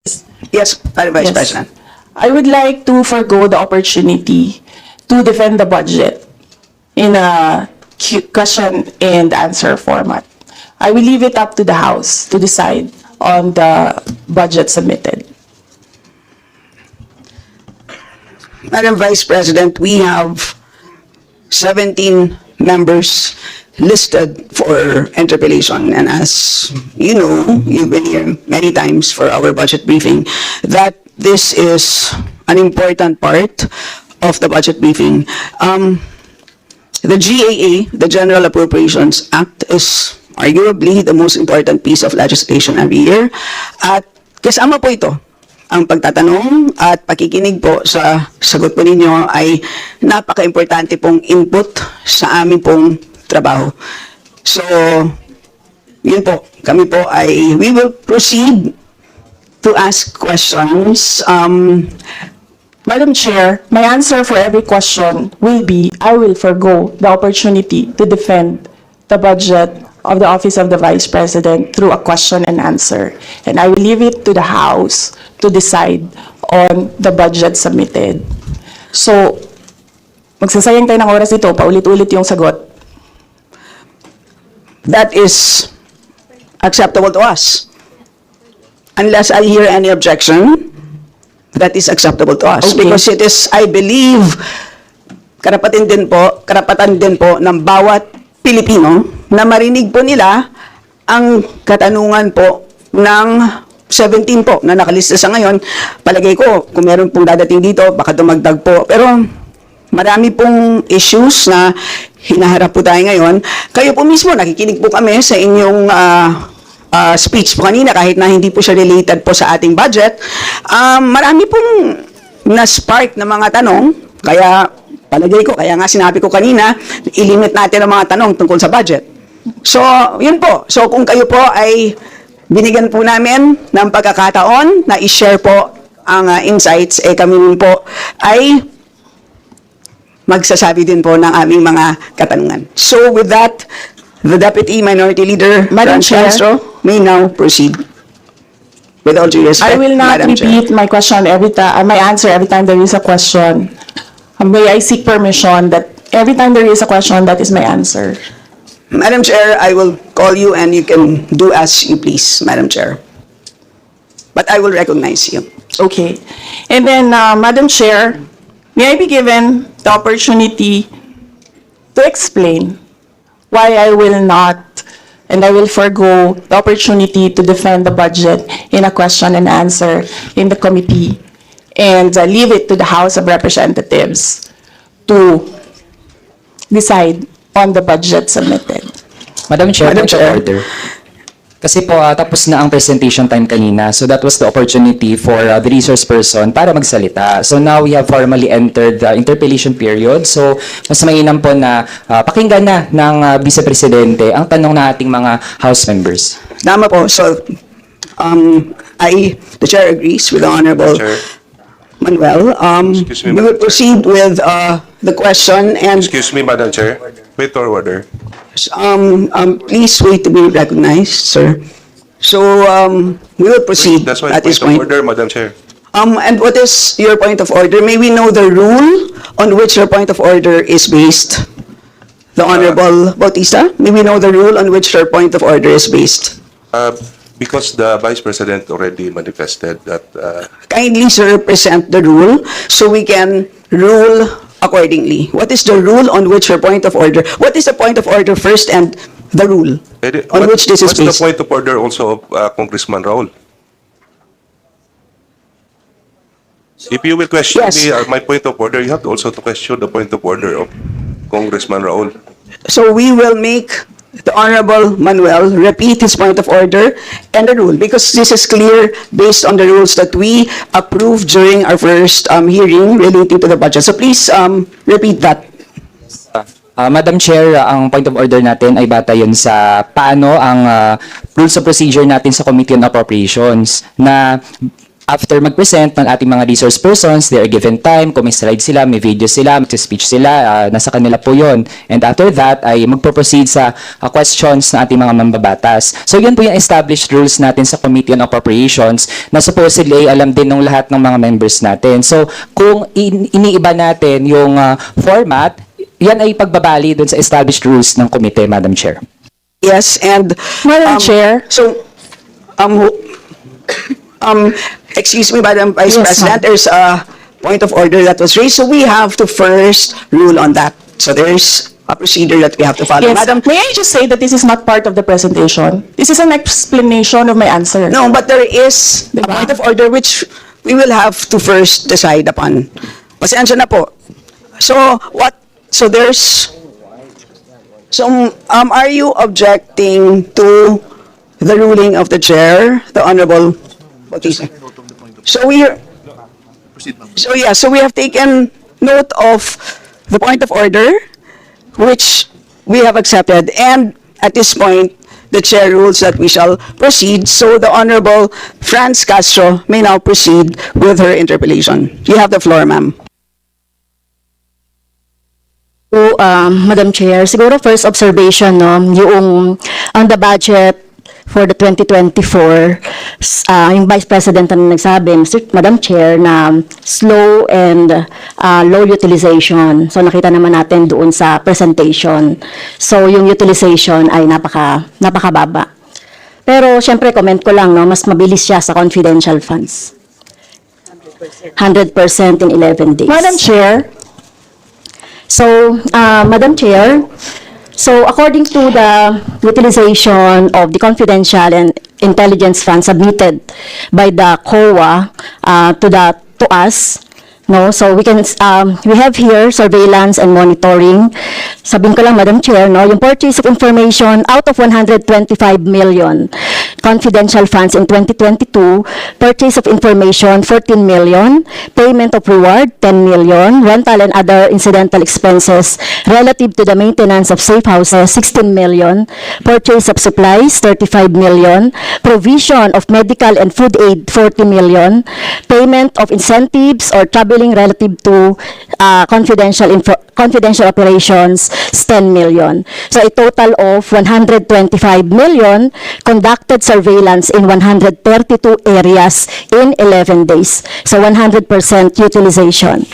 Yes, Madam Vice Yes. President. I would like to forgo the opportunity to defend the budget in a question and answer format. I will leave it up to the House to decide on the budget submitted. Madam Vice President, we have 17 members listed for interpellation. And as you know, you've been here many times for our budget briefing, that this is an important part of the budget briefing. The GAA, the General Appropriations Act, is arguably the most important piece of legislation every year. At kasama po ito, ang pagtatanong at pakikinig po sa sagot po ninyo ay napaka-importante pong input sa aming pong trabaho. So, yun po, kami po ay, we will proceed to ask questions. Madam Chair, my answer for every question will be, I will forgo the opportunity to defend the budget of the Office of the Vice President through a question and answer. And I will leave it to the House to decide on the budget submitted. So, magsasayang tayo ng oras ito, paulit-ulit yung sagot. That is acceptable to us. Unless I hear any objection, that is acceptable to us. Okay. Because it is, I believe, karapatan din po ng bawat Pilipino na marinig po nila ang katanungan po ng 17 po na nakalista sa ngayon. Palagay ko, kung meron pong dadating dito, baka dumagdag po. Pero marami pong issues na hinaharap po tayo ngayon. Kayo po mismo, nakikinig po kami sa inyong speech po kanina, kahit na hindi po siya related po sa ating budget. Marami pong na-spark na mga tanong, kaya palagay ko, kaya nga sinabi ko kanina, ilimit natin ang mga tanong tungkol sa budget. So, yun po. So, kung kayo po ay binigyan po namin ng pagkakataon na i-share po ang insights, kami po ay magsasabi din po ng aming mga katanungan. So, with that, the Deputy Minority Leader, Madam Franz Chair. Castro, may now proceed. With all due respect, I will not Madam Chair. repeat my question every time, my answer every time there is a question. May I seek permission that every time there is a question, that is my answer. Madam Chair, I will call you and you can do as you please, Madam Chair. But I will recognize you. Okay. And then, Madam Chair, may I be given the opportunity to explain why I will not and I will forgo the opportunity to defend the budget in a question and answer in the committee and leave it to the House of Representatives to decide on the budget submitted. Madam Chair, Madam point of Chair. order. Kasi po tapos na ang presentation time kanina, so that was the opportunity for the resource person para magsalita. So now we have formally entered the interpellation period. So mas mainam po na pakinggan na ng Vice Presidente ang tanong ng ating mga House members. Tama po. So, the Chair agrees with the Honorable Chair. Manuel. Excuse me, We will Madam Chair. proceed with the question and Excuse me, Madam Chair. Wait or order. please wait to be recognized, sir. So, we will proceed That's why at this point point. of order, Madam Chair. And what is your point of order? May we know the rule on which your point of order is based? The Honorable Bautista, may we know the rule on which your point of order is based? Because the Vice President already manifested that Kindly, sir, present the rule so we can rule accordingly. What is the rule on which your point of order? What is the point of order first and the rule on which this is what's the based? point of order also of Congressman Raul? If you will question Yes. me, my point of order, you have to also to question the point of order of Congressman Raul. So we will make the Honorable Manuel repeat his point of order and the rule because this is clear based on the rules that we approved during our first hearing relating to the budget. So please repeat that. Madam Chair, ang point of order natin ay bata yun sa paano ang rules of procedure natin sa Committee on Appropriations na after mag-present ng ating mga resource persons, they are given time, kung may slide sila, may video sila, mag-speech sila, nasa kanila po yon. And after that, ay magpo-proceed sa questions ng ating mga mambabatas. So yun po yung established rules natin sa Committee on Appropriations na supposedly ay alam din ng lahat ng mga members natin. So kung iniiba natin yung format, yan ay pagbabali dun sa established rules ng committee, Madam Chair. Yes, and Madam Chair. So, excuse me, Madam Vice Yes, President, there's a point of order that was raised, so we have to first rule on that. So there's a procedure that we have to follow. Yes. Madam, May I just say that this is not part of the presentation? This is an explanation of my answer. no, but there is a Diba? point of order which we will have to first decide upon. Pasensya na po. So, are you objecting to the ruling of the chair, the Honorable Bautista? So we have taken note of the point of order, which we have accepted, and at this point, the chair rules that we shall proceed, so the Honorable Franz Castro may now proceed with her interpellation. You have the floor, ma'am. So, Madam Chair, siguro first observation, no, yung on the budget for the 2024, yung Vice President na nagsabi, Madam Chair, na slow and low utilization. So, nakita naman natin doon sa presentation. So, yung utilization ay napakababa. Pero, syempre, comment ko lang, no, mas mabilis siya sa confidential funds. 100% in 11 days. Madam Chair. So, Madam Chair, so according to the utilization of the confidential and intelligence fund submitted by the COA to us, no, so we have here surveillance and monitoring. Sabihin ko lang, Madam Chair, no, yung purchase of information out of 125 million confidential funds in 2022, purchase of information 14 million, payment of reward 10 million, rental and other incidental expenses relative to the maintenance of safe houses 16 million, purchase of supplies 35 million, provision of medical and food aid 40 million, payment of incentives or traveling relative to confidential operations 10 million. So a total of 125 million conducted surveillance in 132 areas in 11 days. So 100% utilization.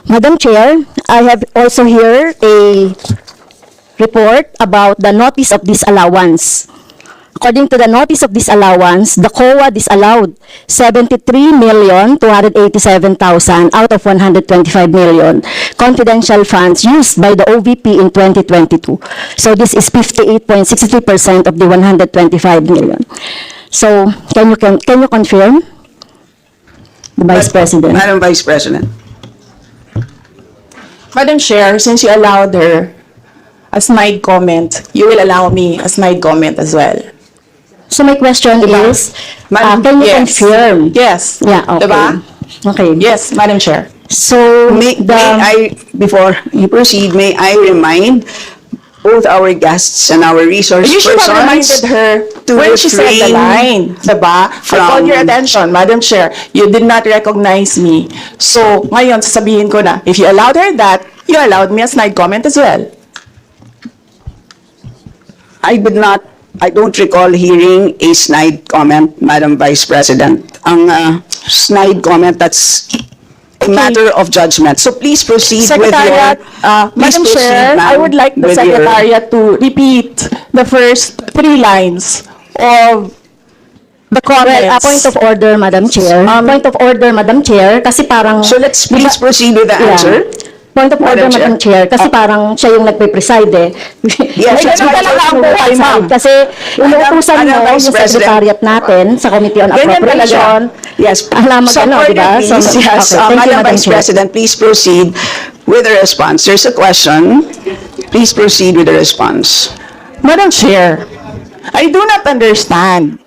Madam Chair, I have also here a report about the notice of disallowance. According to the notice of disallowance, the COA disallowed 73,287,000 out of 125 million confidential funds used by the OVP in 2022. So this is 58.63% of the 125 million. So can you confirm, the Vice President? Madam Vice President. Madam Chair, since you allowed her a snide comment, you will allow me a snide comment as well. So my question Diba? is, Madam- can you yes. confirm? Yes. Yeah, okay. Diba? Okay. Yes, Madam Chair. So, Before you proceed, may I remind both our guests and our resource You should have persons reminded her to when she said the refrain line, diba? I called your attention, Madam Chair. You did not recognize me. So, ngayon, sasabihin ko na, if you allowed her that, you allowed me a snide comment as well. I don't recall hearing a snide comment, Madam Vice President. Ang snide comment, that's a matter of judgment. So please proceed with your... Secretariat, Madam proceed, Chair, ma'am, I would like the with your- Secretariat to repeat the first 3 lines of the comments. well, a point of order, Madam Chair. Point of order, Madam Chair, kasi parang... So let's please proceed with the Yeah. answer. Point of order, Madam Madam Chair, kasi parang siya yung nagpe-preside eh. Yes, Siya that's yung talaga ang nagpe-preside buhay, ma'am. Kasi inuutusan Madam mo Vice yung President. Secretariat natin sa Committee on Ganyan Appropriation. talaga. Yes. Alam mo, So, ano, order, diba? So, please. Yes. okay, thank you, Madam Vice Chair. President, please proceed with the response. There's a question. Please proceed with the response. Madam Chair, I do not understand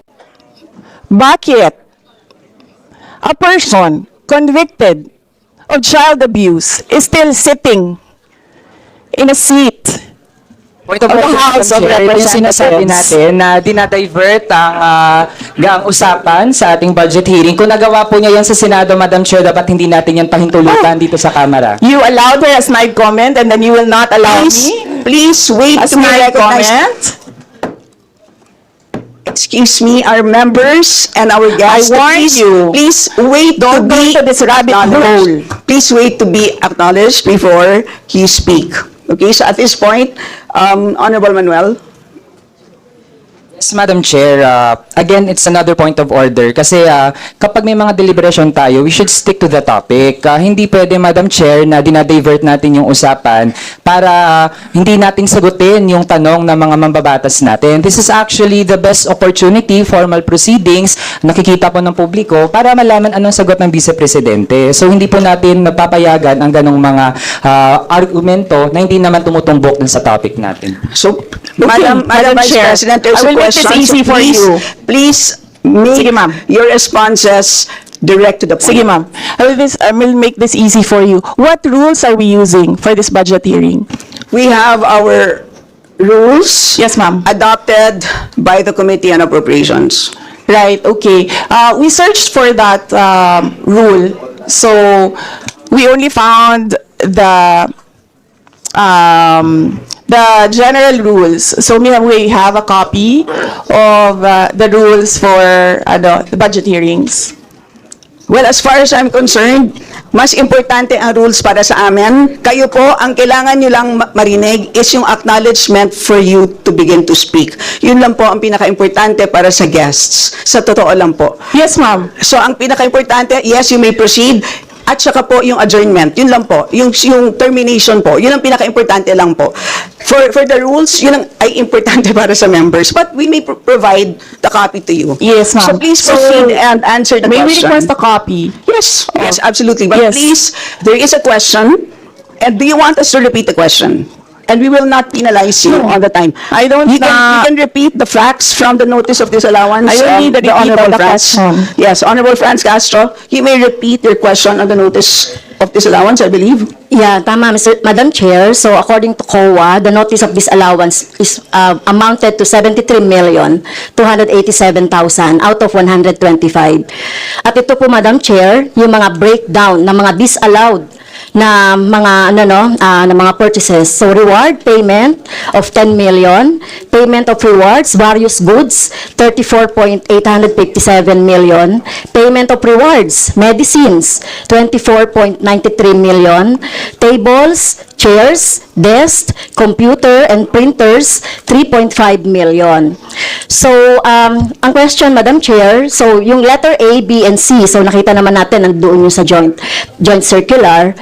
bakit a person convicted of child abuse is still sitting in a seat Point of the order, House of Madam Chair, ito yung sinasabi Representatives. natin na dinadivert ang usapan sa ating budget hearing. Kung nagawa po niya yan sa Senado, Madam Chair, dapat hindi natin yan pahintulutan dito sa Kamara. You allowed her a snide comment and then you will not allow me Please wait a to be snide recognized. comment? Excuse me, our members and our guests. I warn please, you. Please wait Don't to go be to this rabbit acknowledged. Please wait to be acknowledged before you speak. Okay, so at this point, Honorable Manuel. Yes, Madam Chair. Again, it's another point of order kasi kapag may mga deliberation tayo, we should stick to the topic. Hindi pwede, Madam Chair, na dinadivert natin yung usapan para hindi natin sagutin yung tanong ng mga mambabatas natin. This is actually the best opportunity, formal proceedings, nakikita po ng publiko para malaman anong sagot ng Vice Presidente. So hindi po natin napapayagan ang ganong mga argumento na hindi naman tumutumbok dun sa topic natin. So, Madam Madam Vice Chair, President, there's I will a make question. this easy So for you. Please make Sige, ma'am. your responses direct to the point. Sige, ma'am. I will make this easy for you. What rules are we using for this budget hearing? We have our rules. Yes, ma'am. Adopted by the Committee on Appropriations. Right, okay. We searched for that rule. So, we only found the general rules. So, we have a copy of the rules for the budget hearings. Well, as far as I'm concerned, mas importante ang rules para sa amin. Kayo po, ang kailangan nyo lang marinig is yung acknowledgement for you to begin to speak. Yun lang po ang pinaka-importante para sa guests. Sa totoo lang po. Yes, ma'am. So, ang pinaka-importante, yes, you may proceed. At saka po yung adjournment, yun lang po. Yung termination po, yun ang pinaka-importante lang po. For the rules, yun ang ay importante para sa members. But we may provide the copy to you. Yes, ma'am. So please So, proceed and answer the May we question. request a copy? Yes, yes, absolutely. But Yes. please, there is a question. And do you want us to repeat the question? And we will not penalize you on the time. I don't You can repeat the facts from the notice of disallowance. I don't need the repeat of Honorable the Franz. question. Yes, Honorable Franz Castro, you may repeat your question on the notice of disallowance, I believe. Yeah, tama, Madam Chair. So according to COA, the notice of disallowance is amounted to 73,287,000 out of 125. At ito po, Madam Chair, yung mga breakdown ng mga disallowed na mga na mga purchases. So reward payment of 10 million, payment of rewards, various goods 34.857 million, payment of rewards, medicines 24.93 million, tables, chairs, desks, computer and printers 3.5 million. So ang question, Madam Chair, so yung letter A, B, and C, so nakita naman natin nandoon yung sa joint circular.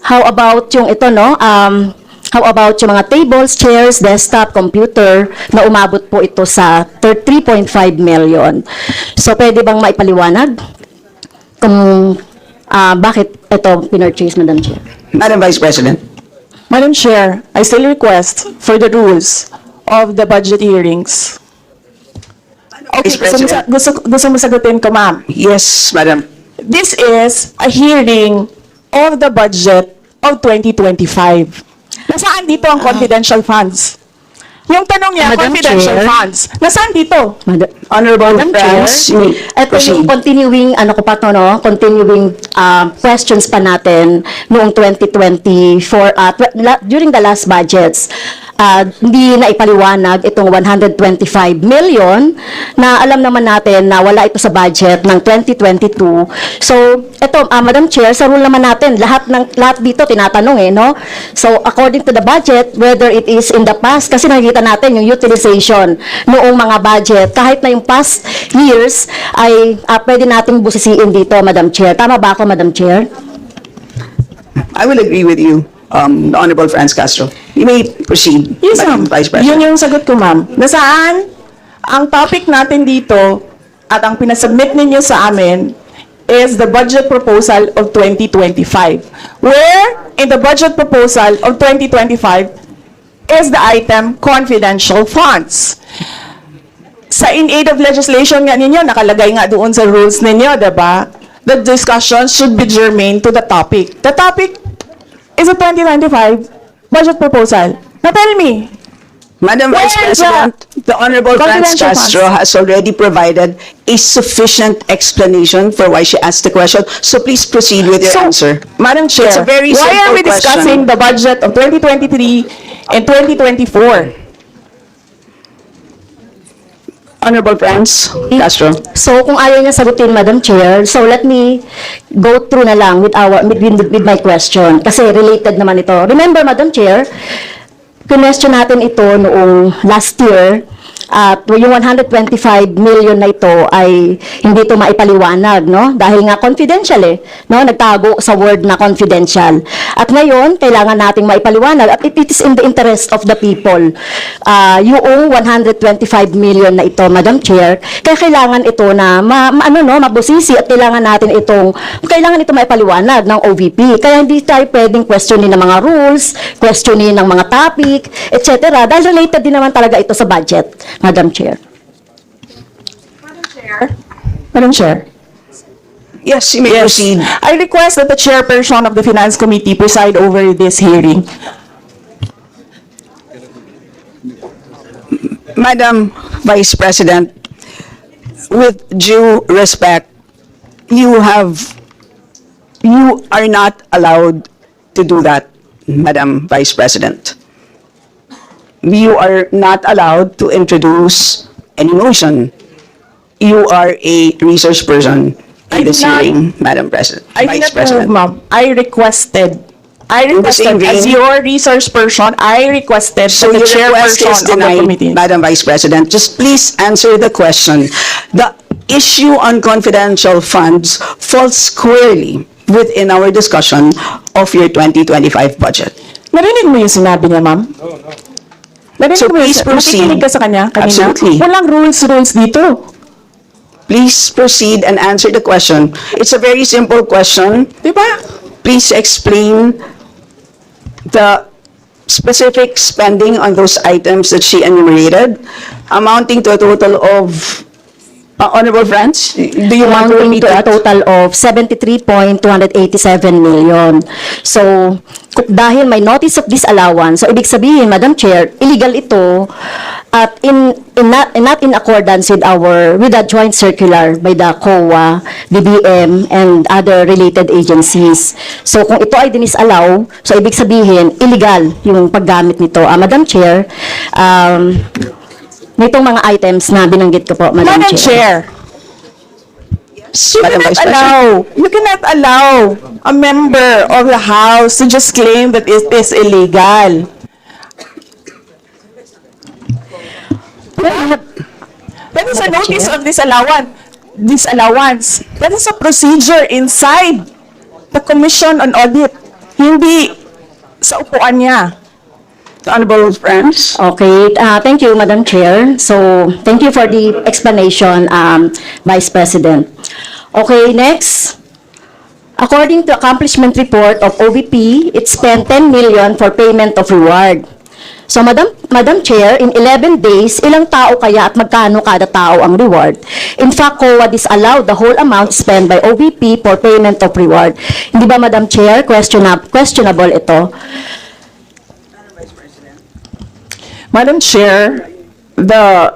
How about yung ito, how about yung mga tables, chairs, desktop, computer na umabot po ito sa 3.5 million. So pwede bang maipaliwanag kung bakit ito pinurchase, Madam Chair? Madam Vice President. Madam Chair, I still request for the rules of the budget hearings. Okay, Vice President. gusto mo sagutin ko, ma'am. Yes, Madam. This is a hearing of the budget of 2025. Nasaan dito ang confidential funds? Yung tanong niya, Madam confidential Chair. funds. Nasaan dito? Honorable Madam Chair, Franz, you may ito yung proceed. continuing, continuing questions pa natin noong 2024, during the last budgets. Hindi na ipaliwanag itong 125 million na alam naman natin na wala ito sa budget ng 2022. So, ito, Madam Chair, sa rule naman natin, lahat dito tinatanong no? So, according to the budget, whether it is in the past, kasi nakikita natin yung utilization noong mga budget, kahit na yung past years, ay pwede nating busisiin dito, Madam Chair. Tama ba ako, Madam Chair? I will agree with you, the Honorable Franz Castro. You may proceed, Yes, Madam ma'am. Vice Yun President. yung sagot ko, ma'am. Nasaan ang topic natin dito at ang pinasubmit ninyo sa amin is the budget proposal of 2025. Where in the budget proposal of 2025 is the item confidential funds. Sa in aid of legislation nga ninyo, nakalagay nga doon sa rules ninyo, diba? The discussion should be germane to the topic. The topic is a 2025 budget proposal. Now tell me, Madam Vice Where is President, the Honorable Franz confidential Castro has already provided a sufficient explanation for why she asked the question. So please proceed with your answer. Madam Chair, It's a very why are simple we discussing question. the budget of 2023 and 2024? Honorable Franz Castro. So kung ayaw niya sagutin, Madam Chair, so let me go through na lang with my question kasi related naman ito. Remember, Madam Chair, question natin ito noong last year at yung 125 million na ito ay hindi ito maipaliwanag, no? Dahil nga confidential no? Nagtago sa word na confidential. At ngayon, kailangan nating maipaliwanag at it is in the interest of the people. Yung 125 million na ito, Madam Chair, kaya kailangan ito na mabusisi at kailangan ito maipaliwanag ng OVP. Kaya hindi tayo pwedeng questionin ng mga rules, questionin ng mga topic, etc. Dahil related din naman talaga ito sa budget. Madam Chair. Madam Chair. Yes, you may Yes. proceed. I request that the chairperson of the Finance Committee preside over this hearing. Madam Vice President, with due respect, you are not allowed to do that, Madam Vice President. You are not allowed to introduce any motion. You are a research person I in this did not- hearing, Madam President. I did Vice not move, President. ma'am. I requested, the same as vein- your resource person, I requested So that the your request chairperson is of the denied, committee. Madam Vice President. Just please answer the question. The issue on confidential funds falls squarely within our discussion of your 2025 budget. Narinig mo yung sinabi niya, ma'am? Narinig So mo yung please proceed. nakikinig ka sa kanya kanina? Absolutely. Walang rules dito. Please proceed and answer the question. It's a very simple question. Di ba? Please explain the specific spending on those items that she enumerated, amounting to a total of, Honorable Franz, do you want to Amounting repeat to a that? total of 73.287 million. So, dahil may notice of disallowance, so ibig sabihin, Madam Chair, illegal ito at not in accordance with the joint circular by the COA, DBM, and other related agencies. So, kung ito ay dinisallow, so ibig sabihin, illegal yung paggamit nito. Madam Chair, nitong mga items na binanggit ko po, Madam Madam Chair, Madam Vice President. you cannot allow a member of the House to just claim that it is illegal. That is a notice of disallowance. That is a procedure inside the Commission on Audit. Hindi sa upuan niya. Honorable Franz. Okay, thank you, Madam Chair. So, thank you for the explanation, Vice President. Okay, next. According to accomplishment report of OVP, it spent 10 million for payment of reward. So, Madam Chair, in 11 days, ilang tao kaya at magkano kada tao ang reward? In fact, COA disallowed the whole amount spent by OVP for payment of reward. Hindi ba, Madam Chair, questionable ito? Madam Chair, the